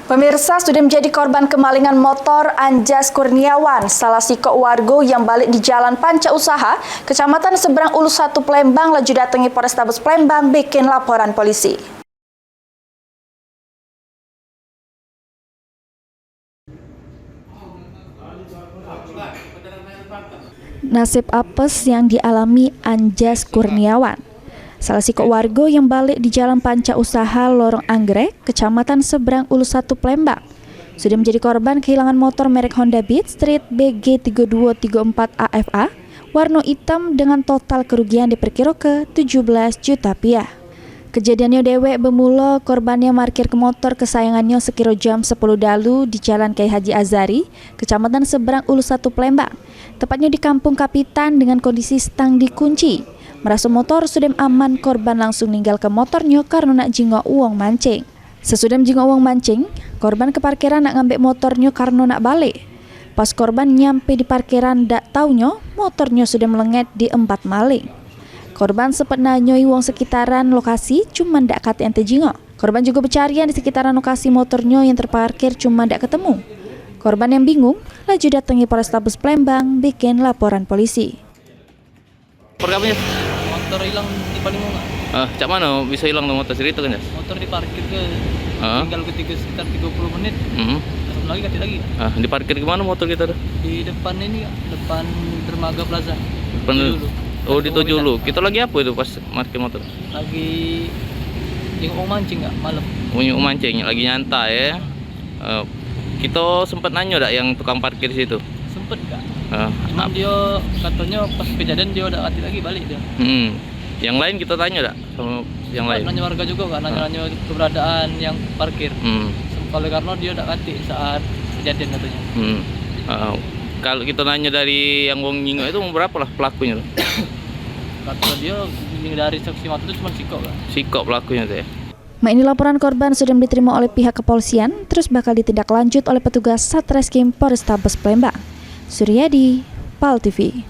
Pemirsa, sudah menjadi korban kemalingan motor Anjas Kurniawan, salah siko warga yang balik di Jalan Panca Usaha, Kecamatan Seberang Ulu 1 Palembang, laju datangi Polrestabes Palembang bikin laporan polisi. Nasib apes yang dialami Anjas Kurniawan, salah siko warga yang balik di Jalan Panca Usaha Lorong Anggrek, Kecamatan Seberang Ulu 1 Palembang, sudah menjadi korban kehilangan motor merek Honda Beat Street BG3234 AFA warna hitam dengan total kerugian diperkirakan ke 17 juta rupiah. Kejadiannya dewek bermula korbannya parkir ke motor kesayangannya sekira jam 10 dalu di Jalan Kiai Haji Azari, Kecamatan Seberang Ulu 1 Palembang, tepatnya di Kampung Kapitan dengan kondisi stang dikunci. Merasa motor sudah aman, korban langsung ninggal ke motornya karena nak jingok uang mancing. Sesudah jingok uang mancing, korban ke parkiran nak ngambil motornya karena nak balik. Pas korban nyampe di parkiran, dak taunya motornya sudah melenget di 4 maling. Korban sempat nanyoi uang sekitaran lokasi, cuma ndak kate ente jingok. Korban juga bercarian di sekitaran lokasi motornya yang terparkir, cuma ndak ketemu. Korban yang bingung, laju datangi Polrestabes Palembang bikin laporan polisi. Perkapnya motor hilang di Palembang. Cak mana bisa hilang motor cerita kan ya? Motor diparkir ke tinggal sekitar 30 menit. Lagi ganti lagi. Diparkir kemana motor kita tuh? Di depan ini, depan Dermaga Plaza. Depan, oh di Tojulu. Kita lagi apa itu pas parkir motor? Lagi jenguk mancing nggak malam. Mau mancing, lagi nyantai ya. Kita sempat nanya dak yang tukang parkir di situ? Sempet nggak? Cuma dia katanya pas kejadian dia udah ganti lagi balik dia. Yang lain kita tanya dak sama yang lain? Nanya warga juga kan, nanya keberadaan yang parkir. Kalau karena dia udah ganti saat kejadian katanya. Kalau kita nanya dari yang wong nyingok itu berapa lah pelakunya? Kata dia dari saksi mata itu cuma sikok kan? Sikok pelakunya tuh ya. Ini laporan korban sudah diterima oleh pihak kepolisian, terus bakal ditindaklanjut oleh petugas Satreskrim Polrestabes Palembang. Suryadi, PAL TV.